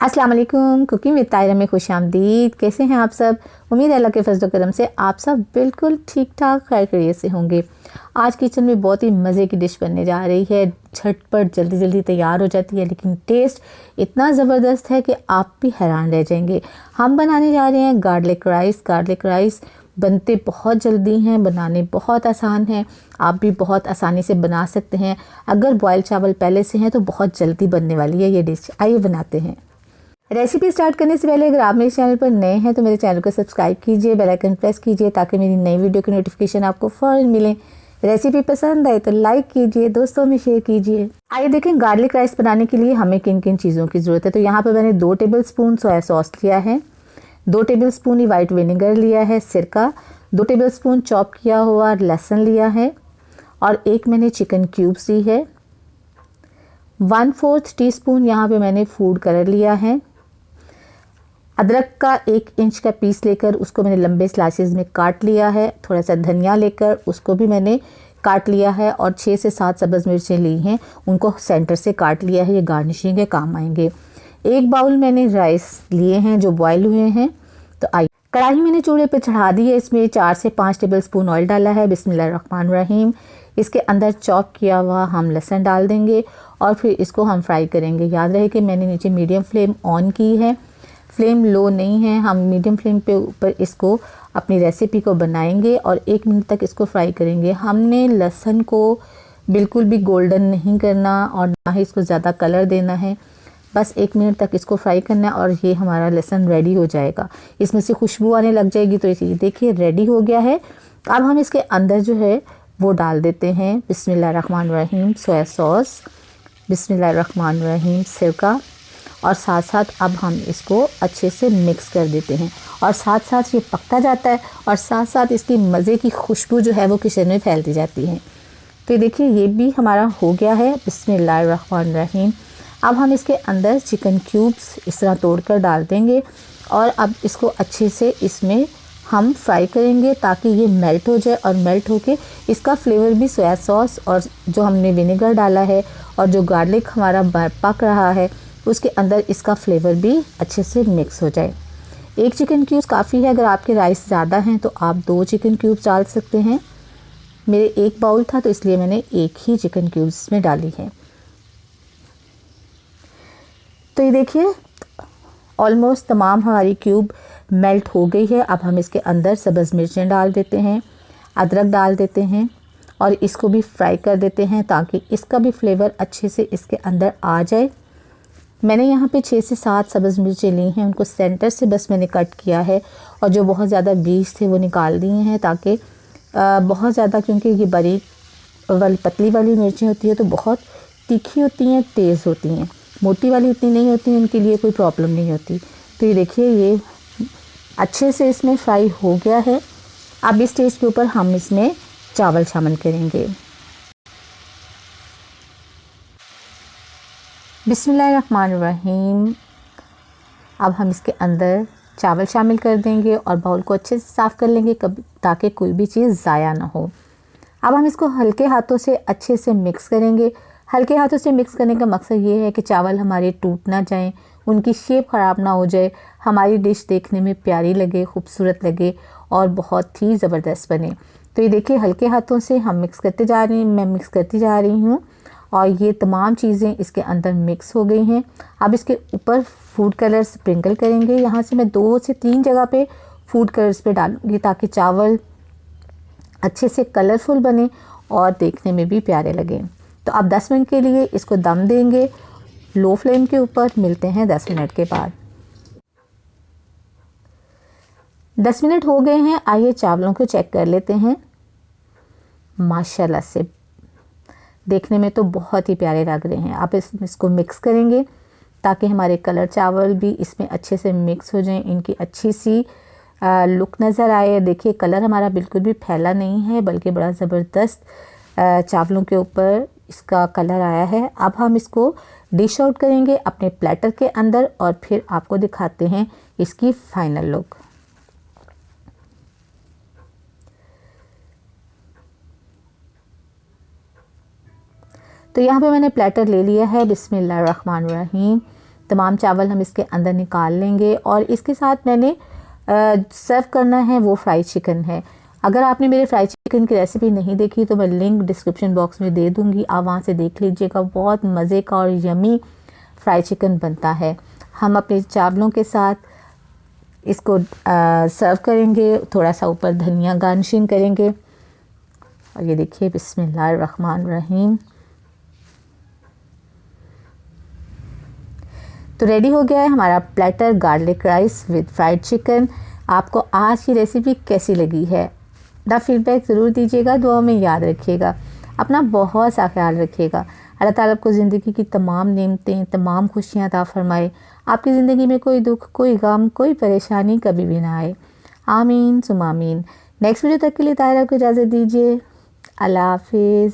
अस्सलाम वालेकुम। Cooking with तायरा में खुश आमदीद। कैसे हैं आप सब? उम्मीद है अल्लाह के फजल करम से आप सब बिल्कुल ठीक ठाक खैर खैरियत से होंगे। आज किचन में बहुत ही मज़े की डिश बनने जा रही है। झटपट जल्दी जल्दी तैयार हो जाती है, लेकिन टेस्ट इतना ज़बरदस्त है कि आप भी हैरान रह जाएंगे। हम बनाने जा रहे हैं गार्लिक राइस। गार्लिक राइस बनते बहुत जल्दी हैं, बनाने बहुत आसान हैं। आप भी बहुत आसानी से बना सकते हैं। अगर बॉयल चावल पहले से हैं तो बहुत जल्दी बनने वाली है ये डिश। आइए बनाते हैं। रेसिपी स्टार्ट करने से पहले अगर आप मेरे चैनल पर नए हैं तो मेरे चैनल को सब्सक्राइब कीजिए, बेल आइकन प्रेस कीजिए ताकि मेरी नई वीडियो की नोटिफिकेशन आपको फ़ौरन मिले। रेसिपी पसंद आए तो लाइक कीजिए, दोस्तों में शेयर कीजिए। आइए देखें गार्लिक राइस बनाने के लिए हमें किन किन चीज़ों की ज़रूरत है। तो यहाँ पर मैंने 2 टेबलस्पून सोया सॉस लिया है, 2 टेबलस्पून ही वाइट विनेगर लिया है, सिरका, 2 टेबलस्पून चॉप किया हुआ लहसुन लिया है और एक मैंने चिकन क्यूब्स ली है। 1/4 टीस्पून यहाँ पे मैंने फूड कलर लिया है। अदरक का 1 इंच का पीस लेकर उसको मैंने लंबे स्लाइसेस में काट लिया है। थोड़ा सा धनिया लेकर उसको भी मैंने काट लिया है और 6 से 7 सब्ज़ मिर्चें ली हैं, उनको सेंटर से काट लिया है। ये गार्निशिंग के काम आएंगे। 1 बाउल मैंने राइस लिए हैं जो बॉयल हुए हैं। तो आइए कढ़ाई मैंने चूल्हे पे चढ़ा दी है। इसमें 4 से 5 टेबलस्पून ऑयल डाला है। बिस्मिल्लाहिर्रहमानिर्रहीम। इसके अंदर चॉप किया हुआ हम लहसुन डाल देंगे और फिर इसको हम फ्राई करेंगे। याद रहे कि मैंने नीचे मीडियम फ्लेम ऑन की है, फ्लेम लो नहीं है। हम मीडियम फ्लेम पे ऊपर इसको अपनी रेसिपी को बनाएंगे और 1 मिनट तक इसको फ्राई करेंगे। हमने लहसुन को बिल्कुल भी गोल्डन नहीं करना और ना ही इसको ज़्यादा कलर देना है। बस 1 मिनट तक इसको फ्राई करना है और ये हमारा लहसुन रेडी हो जाएगा। इसमें से खुशबू आने लग जाएगी तो इसे देखिए रेडी हो गया है। अब हम इसके अंदर जो है वो डाल देते हैं बिस्मिल्लाहिर्रहमानिर्रहीम सोया सॉस, बिस्मिल्लाहिर्रहमानिर्रहीम सिरका और साथ साथ अब हम इसको अच्छे से मिक्स कर देते हैं और साथ साथ ये पकता जाता है और साथ साथ इसकी मज़े की खुशबू जो है वो किचन में फैलती जाती है। तो ये देखिए ये भी हमारा हो गया है। बिस्मिल्लाहिर्रहमानिर्रहीम। अब हम इसके अंदर चिकन क्यूब्स इस तरह तोड़कर डाल देंगे और अब इसको अच्छे से इसमें हम फ्राई करेंगे ताकि ये मेल्ट हो जाए और मेल्ट होके इसका फ्लेवर भी सोया सॉस और जो हमने विनेगर डाला है और जो गार्लिक हमारा पक रहा है उसके अंदर इसका फ्लेवर भी अच्छे से मिक्स हो जाए। 1 चिकन क्यूब्स काफ़ी है। अगर आपके राइस ज़्यादा हैं तो आप 2 चिकन क्यूब्स डाल सकते हैं। मेरे 1 बाउल था तो इसलिए मैंने 1 ही चिकन क्यूब्स में डाली है। तो ये देखिए ऑलमोस्ट तमाम हमारी क्यूब मेल्ट हो गई है। अब हम इसके अंदर सब्ज़ मिर्चें डाल देते हैं, अदरक डाल देते हैं और इसको भी फ्राई कर देते हैं ताकि इसका भी फ्लेवर अच्छे से इसके अंदर आ जाए। मैंने यहाँ पे 6 से 7 सब्ज़ मिर्चें ली हैं, उनको सेंटर से बस मैंने कट किया है और जो बहुत ज़्यादा बीज थे वो निकाल दिए हैं ताकि बहुत ज़्यादा, क्योंकि ये बारीक वाली पतली वाली मिर्चें होती है तो बहुत तीखी होती हैं, तेज़ होती हैं। मोटी वाली इतनी नहीं होती, उनके लिए कोई प्रॉब्लम नहीं होती। तो ये देखिए ये अच्छे से इसमें फ्राई हो गया है। अब इस स्टेज के ऊपर हम इसमें चावल शामिल करेंगे। बिस्मिल्लाहिर्रहमानिर्रहीम। अब हम इसके अंदर चावल शामिल कर देंगे और बाउल को अच्छे से साफ़ कर लेंगे ताकि कोई भी चीज़ ज़ाया ना हो। अब हम इसको हल्के हाथों से अच्छे से मिक्स करेंगे। हल्के हाथों से मिक्स करने का मकसद ये है कि चावल हमारे टूट ना जाएं, उनकी शेप ख़राब ना हो जाए, हमारी डिश देखने में प्यारी लगे, खूबसूरत लगे और बहुत ही ज़बरदस्त बने। तो ये देखिए हल्के हाथों से हम मिक्स करते जा रहे हैं, मैं मिक्स करती जा रही हूँ और ये तमाम चीज़ें इसके अंदर मिक्स हो गई हैं। अब इसके ऊपर फूड कलर स्प्रिंकल करेंगे। यहाँ से मैं 2 से 3 जगह पे फूड कलर्स पे डालूँगी ताकि चावल अच्छे से कलरफुल बने और देखने में भी प्यारे लगें। तो अब 10 मिनट के लिए इसको दम देंगे लो फ्लेम के ऊपर। मिलते हैं 10 मिनट के बाद। 10 मिनट हो गए हैं। आइए चावलों को चेक कर लेते हैं। माशाल्लाह से देखने में तो बहुत ही प्यारे लग रहे हैं। आप इसको मिक्स करेंगे ताकि हमारे कलर चावल भी इसमें अच्छे से मिक्स हो जाएं, इनकी अच्छी सी लुक नज़र आए। देखिए कलर हमारा बिल्कुल भी फैला नहीं है बल्कि बड़ा ज़बरदस्त चावलों के ऊपर इसका कलर आया है। अब हम इसको डिश आउट करेंगे अपने प्लेटर के अंदर और फिर आपको दिखाते हैं इसकी फाइनल लुक। तो यहाँ पे मैंने प्लेटर ले लिया है। बिस्मिल्लाहिर्रहमानिर्रहीम। तमाम चावल हम इसके अंदर निकाल लेंगे और इसके साथ मैंने सर्व करना है वो फ्राइड चिकन है। अगर आपने मेरे फ्राइड चिकन की रेसिपी नहीं देखी तो मैं लिंक डिस्क्रिप्शन बॉक्स में दे दूँगी, आप वहाँ से देख लीजिएगा। बहुत मज़े का और यमी फ्राइड चिकन बनता है। हम अपने चावलों के साथ इसको सर्व करेंगे, थोड़ा सा ऊपर धनिया गार्निशिंग करेंगे। और ये देखिए, बिस्मिल्लाहिर्रहमानिर्रहीम। तो रेडी हो गया है हमारा platter garlic rice with fried chicken. आपको आज की रेसिपी कैसी लगी है द फीडबैक ज़रूर दीजिएगा, दुआ में याद रखिएगा, अपना बहुत सा ख्याल रखिएगा। अल्लाह ताला आपको ज़िंदगी की तमाम नेमतें, तमाम खुशियाँ अता फरमाए। आपकी ज़िंदगी में कोई दुख, कोई गम, कोई परेशानी कभी भी ना आए। आमीन सुम आमीन। नेक्स्ट वीडियो तक के लिए ताहिरा को इजाज़त दीजिए। अल्लाह हाफिज़।